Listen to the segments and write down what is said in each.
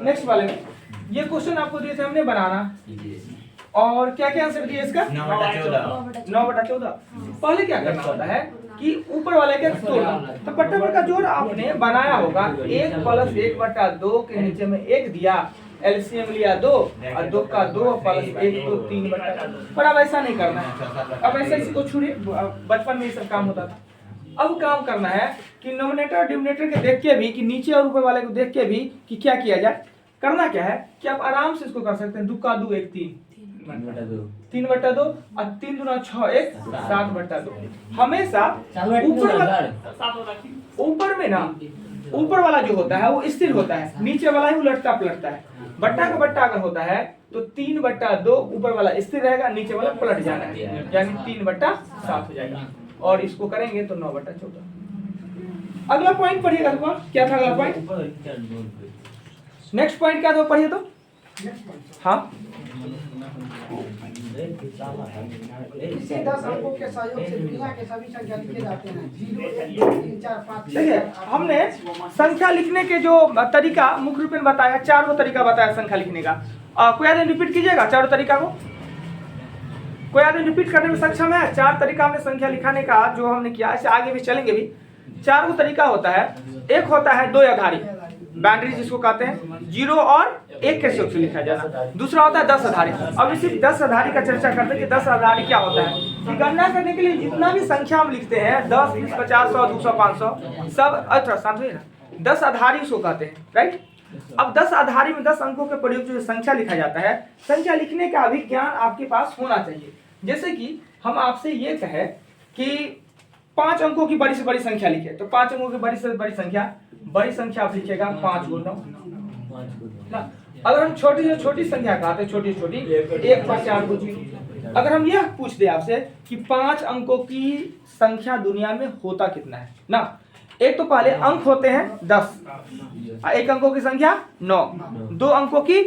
Next वाले में ये क्वेश्चन आपको दिए थे हमने बनाना, और क्या क्या आंसर दिए इसका 9/14। पहले क्या करना होता है कि ऊपर वाले के तोड़ना, तो पट्टा का जोड़ आपने बनाया होगा 1 + 1/2 के नीचे में 1 दिया, एलसीएम लिया 2 और 2 का 2 + 1 तो 3/2। पर अब ऐसा नहीं करना है, अब ऐसा इसी को छोड़िए, बचपन में ये सब काम होता था। अब काम करना है कि नोमिनेटर और डिनोमिनेटर के देख के भी, कि नीचे और ऊपर वाले को देख के भी कि क्या किया जाए। करना क्या है कि आप आराम से इसको कर सकते हैं, 2 का 2 1 3 3/2 और 3 दूना 6 1 7/2। हमेशा ऊपर में ना, ऊपर वाला जो होता है वो स्थिर होता है, नीचे वाला ही उलटता पलटता है। बट्टा का बट्टा अगर होता है तो 3/2 ऊपर वाला स्थिर रहेगा, नीचे वाला पलट जाना है, यानी 3/7 हो जाएगा। और इसको करेंगे तो 9/14। अगला पॉइंट पढ़िएगा, क्या था अगला पॉइंट? नेक्स्ट पॉइंट क्या था पढ़िए तो। हाँ, इसी 10 अंकों के सहयोग से दुनिया के सभी संख्या लिखे जाते हैं। 0 1 2 3 4 5 6। देखिए हमने संख्या लिखने के जो तरीका मुख्य रूप में बताया, 4 गो तरीका बताया संख्या लिखने का। कोई आदमी रिपीट कीजिएगा चारों तरीका को, कोई आदमी रिपीट करने में सक्षम है? 4 तरीका हमने संख्या लिखाने का जो हमने किया, ऐसे आगे भी चलेंगे भी। 4 गो तरीका होता है। एक होता है 2 आधारी, बाइनरी जिसको कहते हैं, 0 और 1 के सहयोग से लिखा जाना। दूसरा होता है 10 आधारी। अब इसी 10 आधारी का चर्चा करते हैं कि 10 आधारी क्या होता है। कि गणना करने के लिए जितना भी संख्या हम लिखते हैं, 10 20 50 100 200 500 सब, अच्छा शांत होइए ना, 10 आधारी उसको कहते हैं, राइट। अब 10 आधारी में 10 अंकों के प्रयोग जो संख्या लिखा जाता है, संख्या लिखने का भी ज्ञान आपके पास होना चाहिए। जैसे कि हम आपसे ये कहे कि 5 अंकों की बड़ी से बड़ी संख्या लिखे, तो 5 अंकों की बड़ी से बड़ी संख्या आप लिखेगा 5 × 9। अगर हम छोटी से छोटी संख्या कहते हैं, छोटी छोटी 1 पर 4 को 0। अगर हम यह पूछ दे आपसे कि 5 अंकों की संख्या दुनिया में होता कितना है ना, एक तो पहले अंक होते हैं 10, 1 अंकों की संख्या 9, 2 अंकों की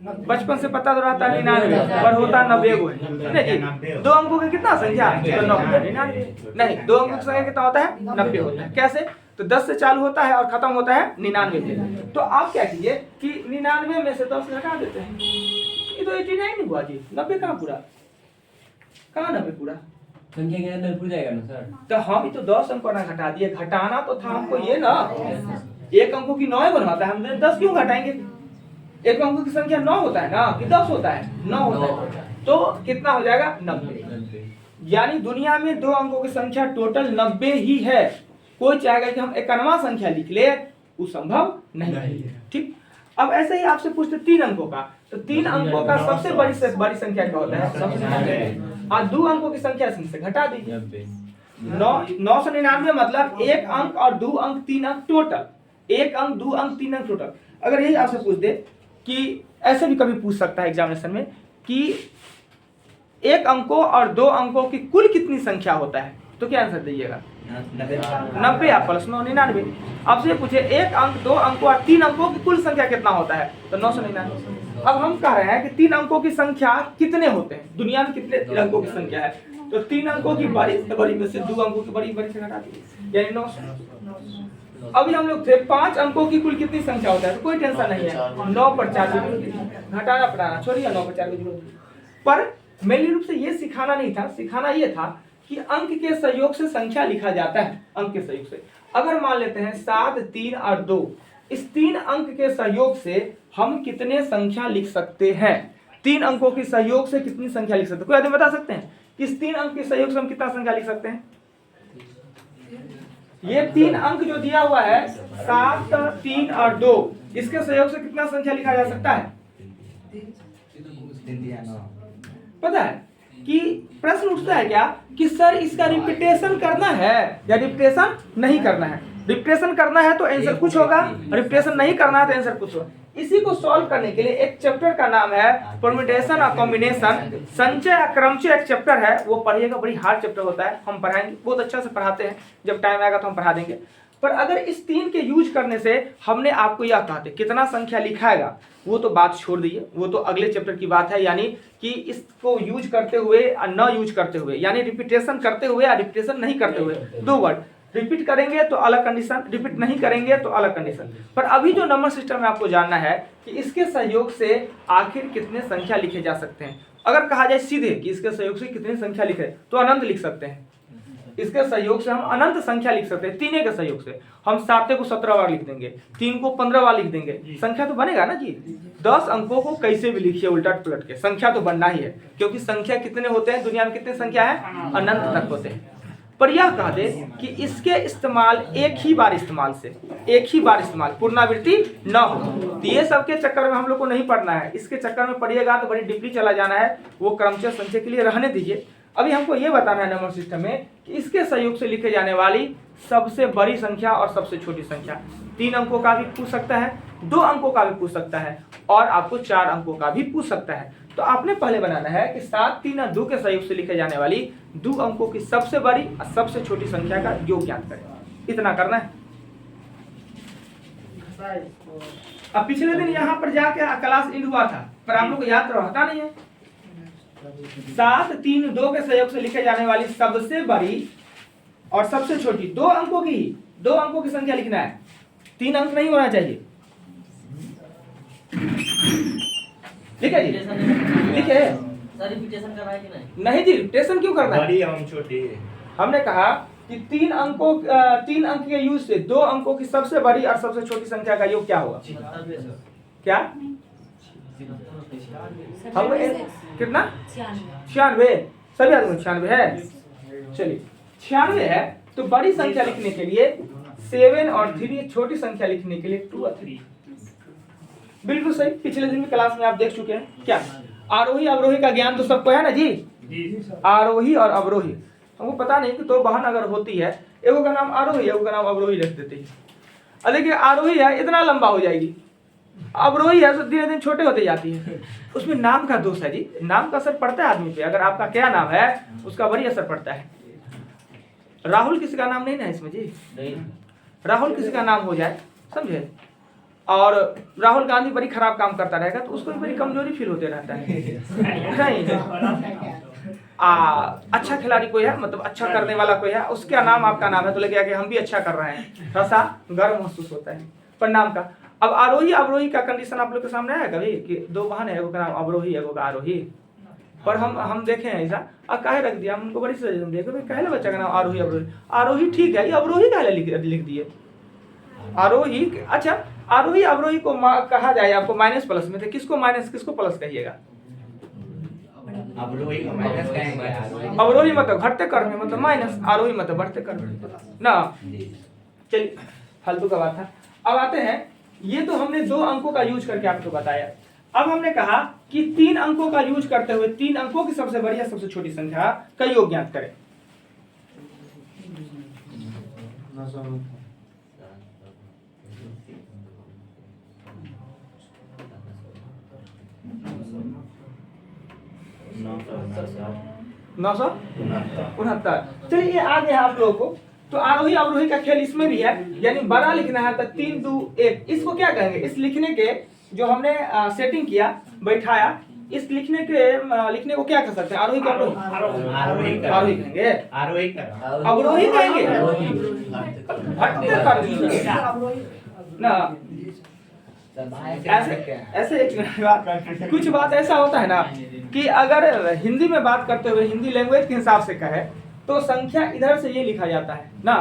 बचपन से पता तो रहता है 99, पर होता 90 गो है नहीं। 2 अंकों की कितना संख्या तो 99 नहीं, 2 अंकों की संख्या कितना होता है 90 होता है। कैसे? तो 10 से चालू होता है और खत्म होता है 99 पे। तो आप क्या कीजिए कि 99 में से 10 घटा देते हैं, ये तो 89 नहीं हुआ जी, 90 कहाँ पूरा, कहाँ 90 पूरा संख्या के अंदर पूरा जाएगा ना सर। तो हम ही तो 10 अंक ना घटा दिए, घटाना तो था हमको ये ना, 1 अंकों की 9 बनवाता है, हम 10 क्यों घटाएंगे? 1 अंकों की संख्या 9 होता है ना कि 10 होता है? 9 होता है, तो कितना हो जाएगा 90। यानी दुनिया में 2 अंकों की संख्या टोटल 90 ही है। कोई चाहेगा कि हम 51वां संख्या लिख ले, वो संभव नहीं है, ठीक। अब ऐसे ही आपसे पूछते 3 अंकों का, तो 3 अंकों का सबसे बड़ी संख्या क्या होता है? सबसे, और 2 अंकों की संख्या से घटा दीजिए। 999 मतलब 1 अंक और 2 अंक 3 अंक टोटल, 1 अंक 2 अंक 3 अंक टोटल। अगर यही आपसे पूछ दे कि ऐसे भी कभी पूछ सकता है एग्जामिनेशन में कि 1 अंकों और 2 अंकों की कुल कितनी संख्या होता है, तो क्या आंसर दीजिएगा? 90 या + 9 99। आपसे पूछे 1 अंक 2 अंकों और 3 अंकों की कुल संख्या कितना होता है, तो 999। अब हम कह रहे हैं कि 3 अंकों की संख्या कितने होते हैं दुनिया में, कितने 3 अंकों की संख्या है, तो 3 अंकों की बड़ी से बड़ी में से 2 अंकों की बड़ी से घटा दीजिए, यानी 900। अभी हम लोग थे 5 अंकों की कुल कितनी संख्या होता है, तो कोई टेंशन नहीं है, 9 पर 4 घटाना पड़ाना छोड़िए, 9 पर 4 की जरूरत। पर मेन रूप से ये सिखाना नहीं था, सिखाना ये था कि अंक के सहयोग से संख्या लिखा जाता है। अंक के सहयोग से अगर मान लेते हैं 7 3 और 2, इस 3 अंक के सहयोग से हम कितने संख्या लिख सकते हैं? 3 अंकों के सहयोग से कितनी संख्या लिख सकते हैं? कोई आदमी बता सकते हैं कि इस 3 अंक के सहयोग से हम कितना संख्या लिख सकते हैं? ये 3 अंक जो दिया हुआ है 7 3 और 2, इसके सहयोग से कितना संख्या लिखा जा सकता है? पता है कि प्रश्न उठता है क्या कि सर इसका रिपीटेशन करना है या रिपीटेशन नहीं करना है? रिपीटेशन करना है तो आंसर कुछ होगा, रिपीटेशन नहीं करना है तो आंसर कुछ होगा। इसी को सॉल्व करने के लिए एक चैप्टर का नाम है परम्यूटेशन और कॉम्बिनेशन, संचय और क्रमचय एक चैप्टर है, वो पढ़िएगा। बड़ी हार्ड चैप्टर होता है, हम पढ़ाएंगे, बहुत अच्छा से पढ़ाते हैं, जब टाइम आएगा तो हम पढ़ा देंगे। पर अगर इस 3 के यूज करने से हमने आपको यह कहा था कितना संख्या लिखाएगा, वो तो बात छोड़ दीजिए, वो तो अगले चैप्टर की बात है। यानी कि इसको यूज करते हुए और न यूज करते हुए, यानी रिपीटेशन करते हुए या रिपीटेशन नहीं करते हुए, 2 वर्ड रिपीट करेंगे तो अलग कंडीशन, रिपीट नहीं करेंगे तो अलग कंडीशन। पर अभी जो नंबर सिस्टम है आपको जानना है कि इसके सहयोग से आखिर कितने संख्या लिखे जा सकते हैं। अगर कहा जाए सीधे कि इसके सहयोग से कितनी संख्या लिखे, तो अनंत लिख सकते हैं। इसके सहयोग से हम अनंत संख्या लिख सकते हैं। 3 के सहयोग से हम 7 को 17 बार लिख देंगे, 3 को 15 बार लिख देंगे, संख्या तो बनेगा ना जी। 10 अंकों को कैसे भी लिखिए उलट पुलट के, संख्या तो बनना ही है, क्योंकि संख्या कितने होते हैं दुनिया में, कितने संख्या है, अनंत तक होते हैं। पर यह कह दे कि इसके इस्तेमाल एक ही बार इस्तेमाल से, एक ही बार इस्तेमाल, पुनरावृत्ति न हो। तो ये सबके चक्कर में हम लोग को नहीं पढ़ना है। इसके चक्कर में पढ़िएगा तो बड़ी डीपली चला जाना है, वो क्रमशः संचय के लिए रहने दीजिए। अभी हमको ये बताना है नंबर सिस्टम में कि इसके सहयोग से लिखे जाने वाली सबसे बड़ी संख्या और सबसे छोटी संख्या। 3 अंकों का भी पूछ सकता है, 2 अंकों का भी पूछ सकता है, और आपको 4 अंकों का भी पूछ सकता है। तो आपने पहले बनाना है कि 7, 3 और 2 के सहयोग से लिखे जाने वाली 2 अंकों की सबसे बड़ी और सबसे छोटी संख्या का योग ज्ञात करें। इतना करना है। अब पिछले दिन यहाँ पर जाके क्लास एंड हुआ था, पर आप लोग को याद रहता नहीं है। 7, 3, 2 के सहयोग से लिखे जाने वाली सबसे बड़ी और सबसे छोटी 2 अंकों की, 2 अंकों की संख्या लिखना है। 3 अंक नहीं होना चाहिए। ठीक है जी, लिखे रिपीटेशन करना है कि नहीं? नहीं जी, रिपीटेशन क्यों करना है? बड़ी हम छोटी। हमने कहा कि 3 अंक के यूज से 2 अंकों की सबसे बड़ी और सबसे छोटी संख्या का योग क्या होगा? क्या हम कितना? 96। सभी आदमी 96 है। चलिए 96 है तो बड़ी संख्या लिखने के लिए 7 और 3, छोटी संख्या लिखने के लिए 2 और 3। बिल्कुल सही। पिछले दिन की क्लास में आप देख चुके हैं। क्या आरोही अवरोही का ज्ञान तो सबको है ना जी? आरोही और अवरोही। हमको पता नहीं कि 2 बहन अगर होती है, एगो का नाम आरोही है, एगो का नाम अवरोही रख देते हैं। देखिए आरोही है इतना लंबा हो जाएगी, अवरोही है तो दिन दिन छोटे होते जाती है। उसमें नाम का दोष है जी, नाम का असर पड़ता है आदमी पे। अगर आपका क्या नाम है उसका बड़ी असर पड़ता है। राहुल किसी का नाम नहीं ना इसमें जी? राहुल किसी का नाम हो जाए, समझे, और राहुल गांधी बड़ी खराब काम करता रहेगा तो उसको भी बड़ी कमजोरी फील होते रहता है। नहीं अच्छा खिलाड़ी कोई है, मतलब अच्छा करने वाला कोई है, उसका नाम आपका नाम है तो लगेगा कि हम भी अच्छा कर रहे हैं, थोड़ा गर्व महसूस होता है। पर नाम का अब आरोही अवरोही का कंडीशन आप लोग के सामने है कभी कि 2 बहन है, एगो का नाम अवरोही, एगो का आरोही। पर हम देखे हैं ऐसा, काहे रख दिया, हम उनको बड़ी सजेशन दिए कि काहे बच्चा का नाम आरोही अवरोही। आरोही ठीक है, ये अवरोही काहे लिख दिए? आरोही, अच्छा आरोही अवरोही को कहा जाए आपको माइनस प्लस में, तो किसको माइनस किसको प्लस कहिएगा? अवरोही को माइनस कहेंगे। अवरोही मतलब घटते क्रम में मतलब माइनस, आरोही मतलब बढ़ते क्रम में ना। चलिए फालतू का बात था। अब आते हैं, ये तो हमने 2 अंकों का यूज करके आपको बताया। अब हमने कहा कि 3 अंकों का यूज करते हुए 3 अंकों की सबसे बड़ी या सबसे छोटी संख्या का योग ज्ञात करें। नौ सौ उनहत्तर। चलिए ये आ गया आप लोगों को। तो आरोही अवरोही का खेल इसमें भी है, यानी बड़ा लिखना है तो 3, 2, 1। इसको क्या कहेंगे? इस लिखने के जो हमने सेटिंग किया, बैठाया, इस लिखने को क्या कर सकते हैं? आरोही का आरोही कहेंगे, अवरोही कहेंगे ना। ऐसे एक बात, कुछ बात ऐसा होता है ना कि अगर हिंदी में बात करते हुए हिंदी लैंग्वेज के हिसाब से कहे तो संख्या इधर से ये लिखा जाता है ना,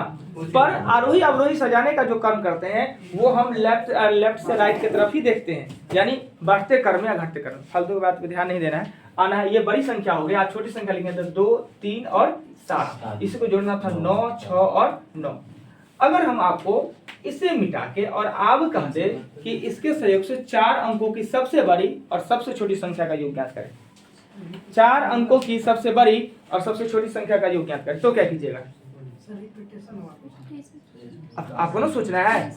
पर आरोही अवरोही सजाने का जो कर्म करते हैं वो हम लेफ्ट से राइट की तरफ ही देखते हैं, यानी बढ़ते क्रम या घटते क्रम। फालतू की बात पे ध्यान नहीं देना है, आना है। ये बड़ी संख्या हो गई, आज छोटी संख्या लिखेंगे तो 2, 3 और 7। इसको जोड़ना था 9, 6 और 9। अगर हम आपको इसे मिटा के और आप कह दे कि इसके सहयोग से 4 अंकों की सबसे बड़ी और सबसे छोटी संख्या का योग ज्ञात करें, 4 अंकों की सबसे बड़ी और सबसे छोटी संख्या का योग ज्ञात करें, तो क्या कीजिएगा? आपको ना सोचना है।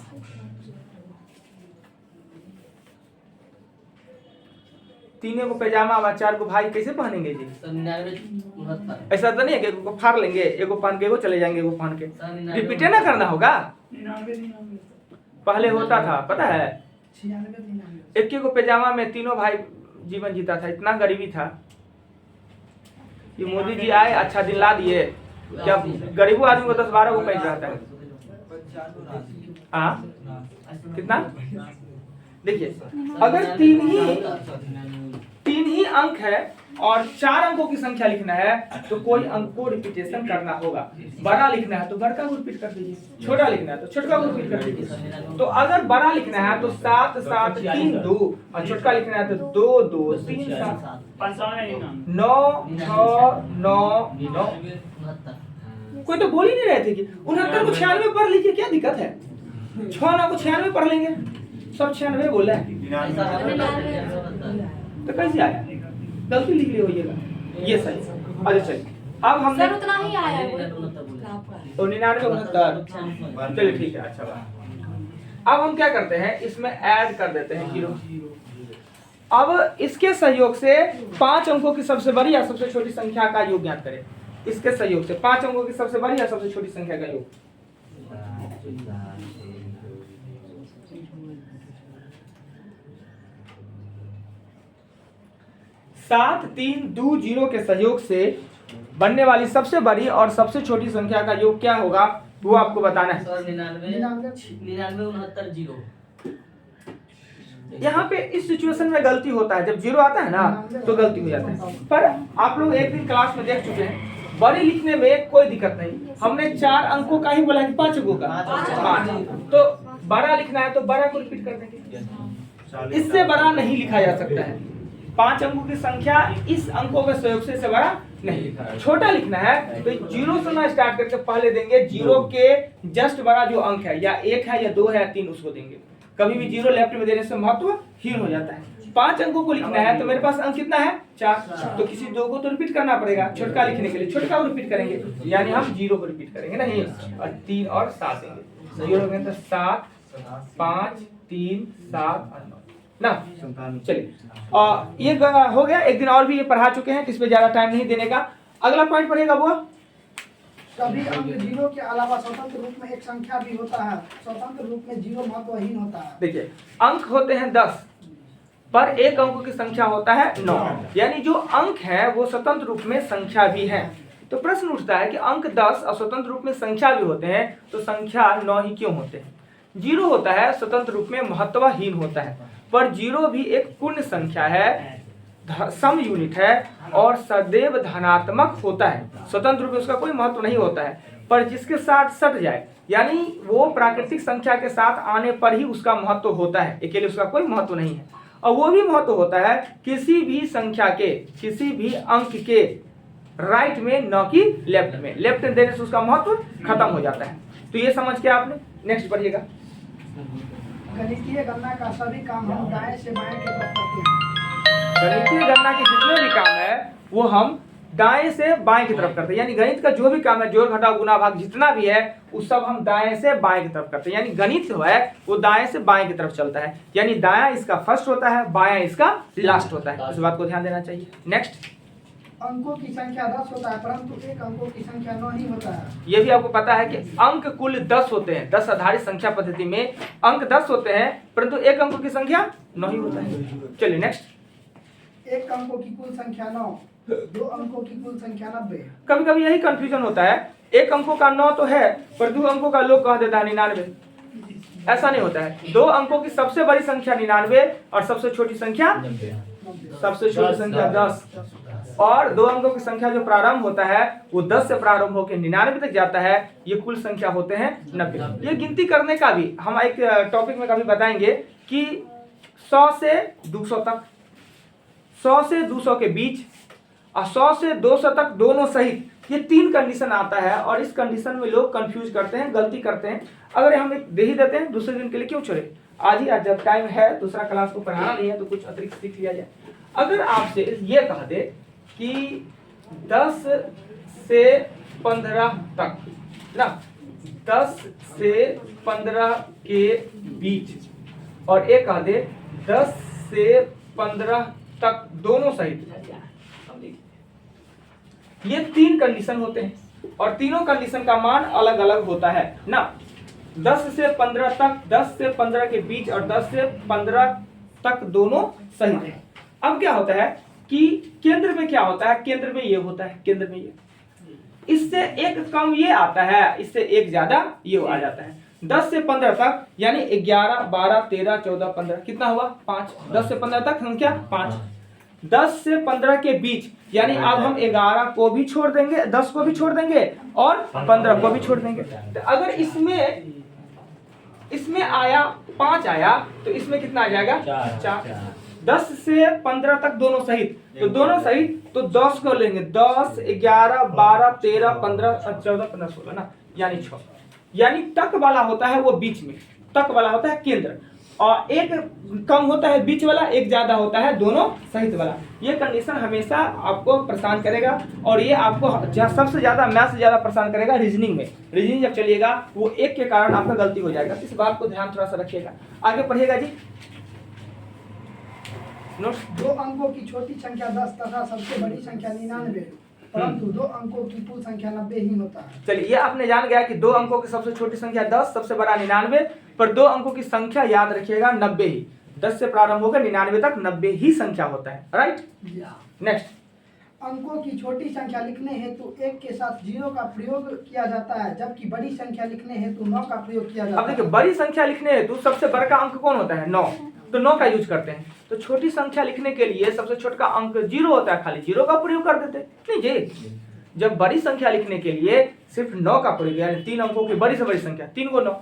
तीनों को पैजामा और 4 को भाई कैसे पहनेंगे जी? 99 ऐसा तो नहीं है कि एगो को फाड़ लेंगे, एगो पहन के एगो चले जाएंगे, एगो पहन के। रिपीटे ना करना होगा। पहले होता था पता है, 1 को पैजामा में तीनों भाई जीवन जीता था। इतना गरीबी था कि मोदी जी आए, अच्छा दिन ला दिए, क्या गरीबों आदमी को 10-12 को पैंच रहता है? हाँ कितना? देखिए अगर तीन ही अंक है और 4 अंकों की संख्या लिखना है तो कोई अंक को रिपीटेशन करना होगा। बड़ा लिखना है तो बड़ा को रिपीट कर दीजिए, छोटा लिखना है तो छोटा को रिपीट कर दीजिए। तो अगर बड़ा लिखना है तो 7 7 3 2 और छोटा लिखना है तो 2 2 3 7 9 6 9 9। कोई तो बोल ही नहीं रहे थे कि 69 को 96 पढ़ लीजिए, क्या दिक्कत है? 6 9 को 96 पढ़ लेंगे, सब 96 बोल रहे हैं तो कैसे आया? गलती लिख ली होइएगा, ये सही। अच्छा चलिए अब हमने सर उतना ही आया है तो 99 69, चलिए ठीक है, अच्छा बात। अब हम क्या करते हैं, इसमें ऐड कर देते हैं 0। अब इसके सहयोग से 5 अंकों की सबसे बड़ी या सबसे छोटी संख्या का योग ज्ञात करें। इसके सहयोग से 5 अंकों की सबसे बड़ी या सबसे छोटी संख्या का योग। 7 3 2 0 के सहयोग से बनने वाली सबसे बड़ी और सबसे छोटी संख्या का योग क्या होगा वो आपको बताना है। सर 99 69 0। यहाँ पे इस सिचुएशन में गलती होता है, जब 0 आता है ना तो गलती हो जाता है। पर आप लोग एक दिन क्लास में देख चुके हैं, बड़ी लिखने में कोई दिक्कत नहीं। हमने 4 अंकों का ही बोला कि 5 अंकों का 5, तो बड़ा लिखना है तो बड़ा को रिपीट कर देंगे, इससे बड़ा नहीं लिखा जा सकता है। 5 अंकों की संख्या इस अंकों के सहयोग से इससे बड़ा नहीं लिखा है। छोटा लिखना है तो 0 से ना स्टार्ट करके पहले देंगे 0 के जस्ट बड़ा जो अंक है, या 1 है या 2 है या 3, उसको देंगे। कभी भी 0 लेफ्ट में देने से महत्वहीन हो जाता है। 5 अंकों को लिखना है तो मेरे पास अंक कितना है 4, तो किसी 2 को तो रिपीट करना पड़ेगा। छोटका लिखने के लिए छोटका को रिपीट करेंगे, यानी हम 0 को रिपीट करेंगे नहीं, और 3 और 7 देंगे। 0 हो गया तो 7 5 3 7 9 ना। चलिए ये हो गया। एक दिन और भी ये पढ़ा चुके हैं, इस पे ज्यादा टाइम नहीं देने का। अगला पॉइंट पढ़ेगा वो सभी अंक 0 के अलावा स्वतंत्र रूप में एक संख्या भी होता है। स्वतंत्र रूप में 0 महत्वहीन होता है। देखिए अंक होते हैं 10 पर एक अंकों की संख्या होता है 9, यानी जो अंक है वो स्वतंत्र रूप में संख्या भी है। तो प्रश्न उठता है कि अंक 10 और स्वतंत्र रूप में संख्या भी होते हैं तो संख्या 9 ही क्यों होते हैं? 0 होता है स्वतंत्र रूप में महत्वहीन होता है, पर 0 भी एक पूर्ण संख्या है, सम यूनिट है और सदैव धनात्मक होता है। स्वतंत्र रूप में उसका कोई महत्व नहीं होता है, पर जिसके साथ सट जाए, यानी वो प्राकृतिक संख्या के साथ आने पर ही उसका महत्व होता है, अकेले उसका कोई महत्व नहीं है। और वो भी महत्व होता है किसी भी संख्या के, किसी भी अंक के राइट में, न कि लेफ्ट में। लेफ्ट में देने से उसका महत्व खत्म हो जाता है। तो ये समझ के आपने नेक्स्ट पढ़िएगा। गणितीय गणना का सभी काम हम दाएं से बाएं की तरफ करते हैं। गणितीय गणना के जितने भी काम है वो हम दाएं से बाएं की तरफ करते हैं, यानी गणित का जो भी काम है, जोड़ घटाव गुणा भाग जितना भी है वो सब हम दाएं से बाएं की तरफ करते हैं। यानी गणित जो है वो दाएं से बाएं की तरफ चलता है, यानी दायां इसका फर्स्ट होता है, बायां इसका लास्ट होता है। इस बात को ध्यान देना चाहिए। नेक्स्ट, अंकों की संख्या 10 होता है परंतु एक अंकों की संख्या 9 ही होता है। ये भी आपको पता है कि अंक कुल 10 होते हैं। 10 आधारित संख्या पद्धति में अंक 10 होते हैं परंतु एक अंकों की संख्या 9 ही होता है। चलिए नेक्स्ट, एक अंकों की कुल संख्या 9, 2 अंकों की कुल संख्या 90। कभी कभी यही कंफ्यूजन होता है, एक अंकों का 9 तो है पर 2 अंकों का लोग कह देता है 99। ऐसा नहीं होता है। 2 अंकों की सबसे बड़ी संख्या 99 और सबसे छोटी संख्या 10 और 2 अंकों की संख्या जो प्रारंभ होता है वो 10 से प्रारंभ होकर 99 तक जाता है। ये कुल संख्या होते हैं 90। ये गिनती करने का भी हम एक टॉपिक में कभी बताएंगे कि 100 से 200 तक, 100 से 200 के बीच और 100 से 200 तक दोनों सहित, ये 3 कंडीशन आता है। और इस कंडीशन में लोग कंफ्यूज करते हैं, गलती करते हैं। अगर हम एक दे ही देते हैं, दूसरे दिन के लिए क्यों छोड़े? आज ही, आज जब टाइम है, दूसरा क्लास को पढ़ाना नहीं है तो कुछ अतिरिक्त सीख लिया जाए। अगर आपसे ये कह दे कि 10 से 15 तक ना, 10 से 15 के बीच, और एक कह दे 10 से 15 तक दोनों सहित, ये 3 कंडीशन होते हैं और तीनों कंडीशन का मान अलग अलग होता है ना। 10 से 15 तक, 10 से 15 के बीच और 10 से 15 तक दोनों सही है। अब क्या होता है कि केंद्र में क्या होता है, केंद्र में ये होता है, केंद्र में ये। इससे एक कम ये आता है, इससे एक ज्यादा ये आ जाता है। 10 से 15 तक यानी 11, 12, 13, 14, 15 कितना हुआ 5। 10 से 15 तक संख्या 5। 10 से 15 के बीच यानी अब हम 11 को भी छोड़ देंगे, 10 को भी छोड़ देंगे और 15 को भी छोड़ देंगे। तो अगर इसमें आया 5 आया तो इसमें कितना आ जाएगा 4। 10 से 15 तक दोनों सहित, तो दोनों सहित तो 10 को लेंगे, 10, 11, 12, 13, 15, 14, 15, 16 ना, यानी 6। यानी तक वाला होता है वो बीच में, तक वाला होता है केंद्र, और एक कम होता है बीच वाला, एक ज्यादा होता है दोनों सहित वाला। ये कंडीशन हमेशा आपको परेशान करेगा, और ये आपको सबसे ज्यादा मैथ से ज्यादा परेशान करेगा रीजनिंग में। रीजनिंग जब चलिएगा वो एक के कारण आपका गलती हो जाएगा, इस बात को ध्यान थोड़ा सा रखिएगा। आगे पढ़िएगा जी। नोट्स। 2 अंकों की छोटी संख्या 10 तथा सबसे बड़ी संख्या 99, परंतु 2 अंकों की कुल संख्या 90 ही होता है। चलिए, ये आपने जान गया कि 2 अंकों की सबसे छोटी संख्या 10, सबसे बड़ा 99, पर 2 अंकों की संख्या याद रखिएगा 90 ही। 10 से प्रारंभ होकर 99 तक 90 ही संख्या होता है, राइट। नेक्स्ट, अंकों की छोटी संख्या लिखने हेतु 1 के साथ 0 का प्रयोग किया जाता है, जबकि बड़ी संख्या लिखने हेतु 9 का प्रयोग किया जाता है। अब देखिए, बड़ी संख्या लिखने हेतु सबसे बड़ा का अंक कौन होता है 9, तो 9 का यूज करते हैं। तो छोटी संख्या लिखने के लिए सबसे छोटा का अंक 0 होता है, खाली 0 का प्रयोग कर देते नहीं जी। जब बड़ी संख्या लिखने के लिए सिर्फ 9 का प्रयोग, यानी 3 अंकों की बड़ी से बड़ी संख्या 3 को 9,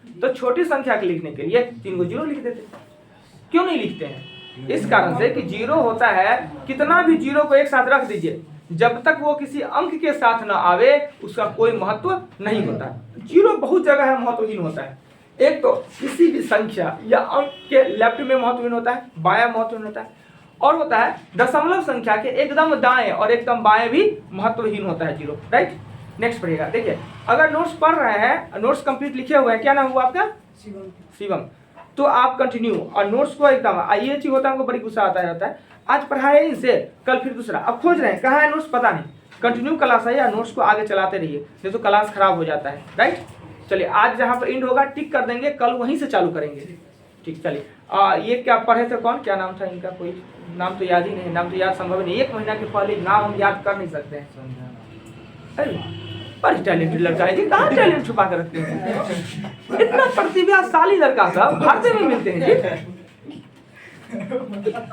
तो छोटी संख्या के लिखने के लिए 3 को 0 लिख देते। क्यों नहीं लिखते हैं? इस कारण से कि 0 होता है, कितना भी 0 को एक साथ रख दीजिए, जब तक वो किसी अंक के साथ न आवे उसका कोई महत्व नहीं होता। 0 बहुत जगह है महत्वहीन होता है। एक तो किसी भी संख्या या अंक के लेफ्ट में महत्वहीन होता है, बायां महत्वहीन होता है, और होता है दशमलव संख्या के एकदम दाएं और एकदम बाएं भी महत्वहीन होता है 0, राइट। नेक्स्ट पढ़िएगा। देखिए, अगर नोट्स पढ़ रहे हैं, नोट्स कंप्लीट लिखे हुए हैं, क्या नाम हुआ आपका? शिवम। तो आप कंटिन्यू, और नोट्स को एकदम, ये चीज होता है, हमको बड़ी गुस्सा आता है, आज पढ़ाए इनसे, कल फिर दूसरा, अब खोज रहे हैं कहाँ है नोट्स, पता नहीं। कंटिन्यू क्लास है या नोट्स को आगे चलाते रहिए, नहीं तो क्लास खराब हो जाता है, राइट। चलिए, आज जहाँ पर एंड होगा टिक कर देंगे, कल वहीं से चालू करेंगे, ठीक। चलिए, ये क्या पढ़े थे, कौन, क्या नाम था इनका? कोई नाम तो याद ही नहीं, नाम तो याद संभव नहीं, 1 महीना के पहले नाम हम याद कर नहीं सकते हैं। अरे बड़ी टैलेंटेड लड़का है जी, कहाँ टैलेंट छुपा कर रखते हैं? इतना प्रतिभाशाली लड़का सब भारत में मिलते हैं जी।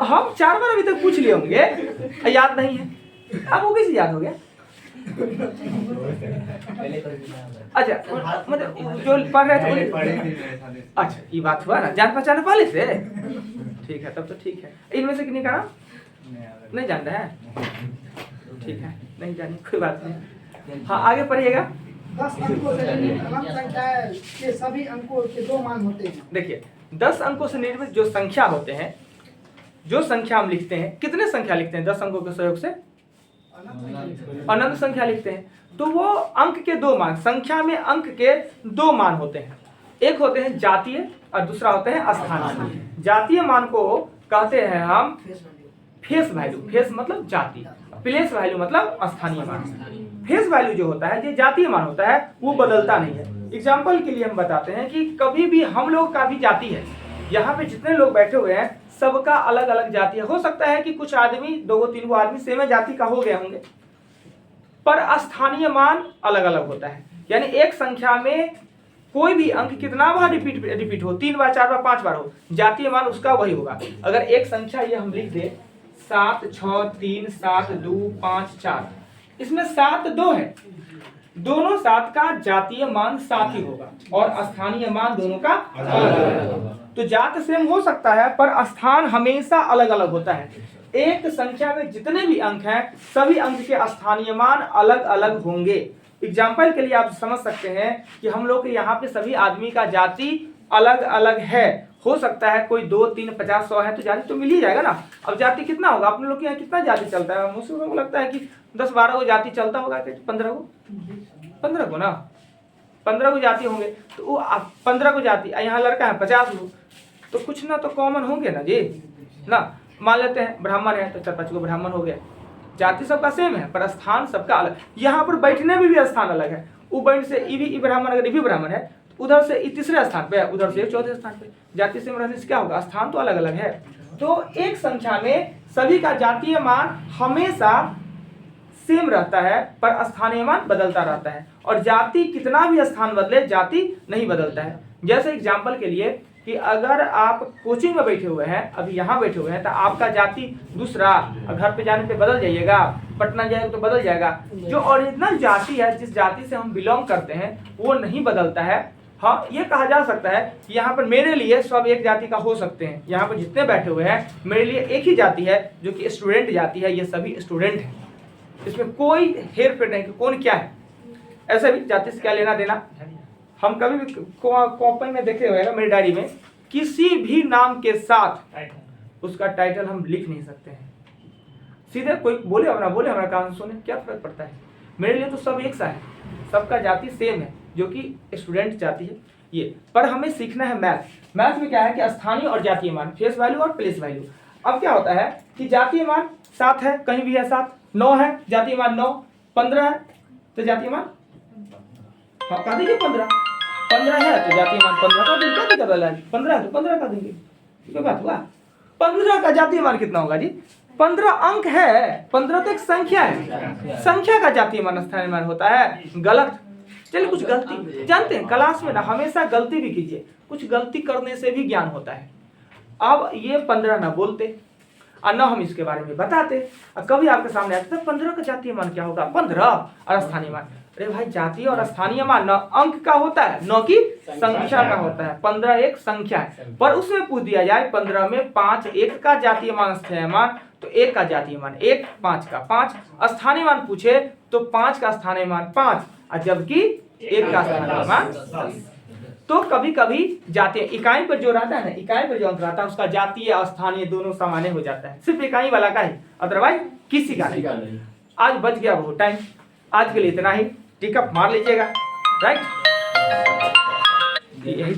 हम 4 बार अभी तक पूछ लिए होंगे, याद नहीं है, अब वो कैसे याद हो गया? अच्छा, मतलब जो पढ़ रहे थे, अच्छा ये बात हुआ ना, जान पहचान पहले से, ठीक है, तब तो ठीक है। इनमें से किन्हीं का नाम नहीं जान रहे हैं? ठीक है, नहीं जानी, कोई बात नहीं। हाँ, आगे पढ़िएगा। 10 अंकों से निर्मित अनंत संख्या के सभी अंकों के 2 मान होते हैं। देखिए, 10 अंकों से निर्मित जो संख्या होते हैं, जो संख्या हम लिखते हैं, कितने संख्या लिखते हैं 10 अंकों के सहयोग से? अनंत संख्या लिखते हैं। तो वो अंक के 2 मान, संख्या में अंक के 2 मान होते हैं, एक होते हैं जातीय और दूसरा होते हैं स्थानीय। जातीय मान को कहते हैं हम फेस वैल्यू, फेस मतलब जाति, प्लेस वैल्यू मतलब स्थानीय मान। फेस वैल्यू जो होता है, ये जातीय मान होता है, वो बदलता नहीं है। एग्जाम्पल के लिए हम बताते हैं कि कभी भी हम लोग का भी जाति है, यहाँ पे जितने लोग बैठे हुए हैं सबका अलग अलग जाति है। हो सकता है कि कुछ आदमी 2-3 आदमी सेम जाति का हो गए होंगे, पर स्थानीय मान अलग अलग होता है। यानी एक संख्या में कोई भी अंक कितना बार रिपीट हो, 3 बार, 4 बार, 5 बार हो, जातीय मान उसका वही होगा। अगर एक संख्या ये हम लिख दे 7, 6, 3, 7, 2, 5, 4, इसमें 7 2 है, दोनों 7 का जातीय मान 7 ही होगा और स्थानीय मान दोनों का अलग होगा। तो जात सेम हो सकता है पर स्थान हमेशा अलग अलग होता है। एक संख्या में जितने भी अंक हैं सभी अंक के स्थानीय मान अलग अलग होंगे। एग्जाम्पल के लिए आप समझ सकते हैं कि हम लोग के यहाँ पे सभी आदमी का जाति अलग अलग है। हो सकता है कोई 2, 3, 50, 100 है तो जाति तो मिल ही जाएगा ना। अब जाति कितना होगा, अपने लोग के यहाँ कितना जाति चलता है? मुझे को लगता है कि 10-12 को जाति चलता होगा, 15 को ना, 15 को जाति होंगे। तो वो 15 को जाति, यहाँ लड़का है 50 लोग, तो कुछ ना तो कॉमन होंगे ना जी ना। मान लेते हैं ब्राह्मण है तो 4-5 को ब्राह्मण हो गया। जाति सबका सेम है पर स्थान सबका अलग। यहाँ पर बैठने में भी स्थान अलग है। वो बैठ से ई ब्राह्मण, अगर भी ब्राह्मण है तो उधर से 3रे स्थान पे है, उधर से 4थे स्थान पे। जाति सेम रहने से क्या होगा, स्थान तो अलग अलग है। तो एक संख्या में सभी का जातीय मान हमेशा सेम रहता है पर स्थानीय मान बदलता रहता है। और जाति कितना भी स्थान बदले जाति नहीं बदलता है। जैसे एग्जाम्पल के लिए कि अगर आप कोचिंग में बैठे हुए हैं, अभी यहाँ बैठे हुए हैं, तो आपका जाति दूसरा, घर पे जाने पे बदल जाइएगा, पटना जाएगा तो बदल जाएगा। जो ओरिजिनल जाति है, जिस जाति से हम बिलोंग करते हैं, वो नहीं बदलता है। हाँ, ये कहा जा सकता है कि यहाँ पर मेरे लिए सब एक जाति का हो सकते हैं। यहाँ पर जितने बैठे हुए हैं मेरे लिए एक ही जाति है, जो कि स्टूडेंट जाति है। ये सभी स्टूडेंट हैं, इसमें कोई हेर फेर नहीं कि कौन क्या है। ऐसे भी जाति से क्या लेना देना। हम कभी भी कॉपी में देखे हुए मेरी डायरी में किसी भी नाम के साथ उसका टाइटल हम लिख नहीं सकते हैं। सीधे कोई बोले अपना बोले, हमारा काम सुने, क्या फर्क पड़ता है। मेरे लिए तो सब एक सा है, सबका जाति सेम है, जो कि स्टूडेंट जाति है ये। पर हमें सीखना है मैथ। मैथ में क्या है कि स्थानीय और जातीय मान, फेस वैल्यू और प्लेस वैल्यू। अब क्या होता है कि जातीय मान 7 है, कहीं भी है 7, 9 है जातीय मान 9, 15 है तो जातीय मान कह दीजिए 15 है तो जातीय मान 15 का दिन क्या दिक्कत वाला है। 15 है तो 15 का देंगे, कोई बात हुआ। 15 का जातीय मान कितना होगा जी? 15 अंक है, 15 तो एक संख्या है, संख्या का जातीय मान स्थानीय मान होता है। गलत। चलिए कुछ गलती जानते हैं, क्लास में ना हमेशा गलती भी कीजिए, कुछ गलती करने से भी ज्ञान होता है। अब ये 15 ना बोलते और न हम इसके बारे में बताते, और कभी आपके सामने आते तो 15 का जातीय मान क्या होगा, 15 और स्थानीय मान। अरे भाई, जातीय और स्थानीय मान न अंक का होता है, न की संख्या का होता है। 15 एक संख्या है, पर उसमें पूछ दिया जाए 15 में 5 एक का जातीय मान स्थानीय मान, तो 1 का जातीय मान 1, 5 का 5। स्थानीय मान पूछे तो 5 का स्थानीय मान 5, और जबकि 1 का स्थानीय मान 10। तो कभी कभी जातीय इकाई पर जो रहता है ना, इकाई पर जो अंक रहता है उसका जातीय और स्थानीय दोनों सामान्य हो जाता है, सिर्फ इकाई वाला का ही, अदरवाइज किसी का नहीं। आज बच गया बहुत टाइम, आज के लिए इतना ही। टिकअप मार लीजिएगा, राइट। यही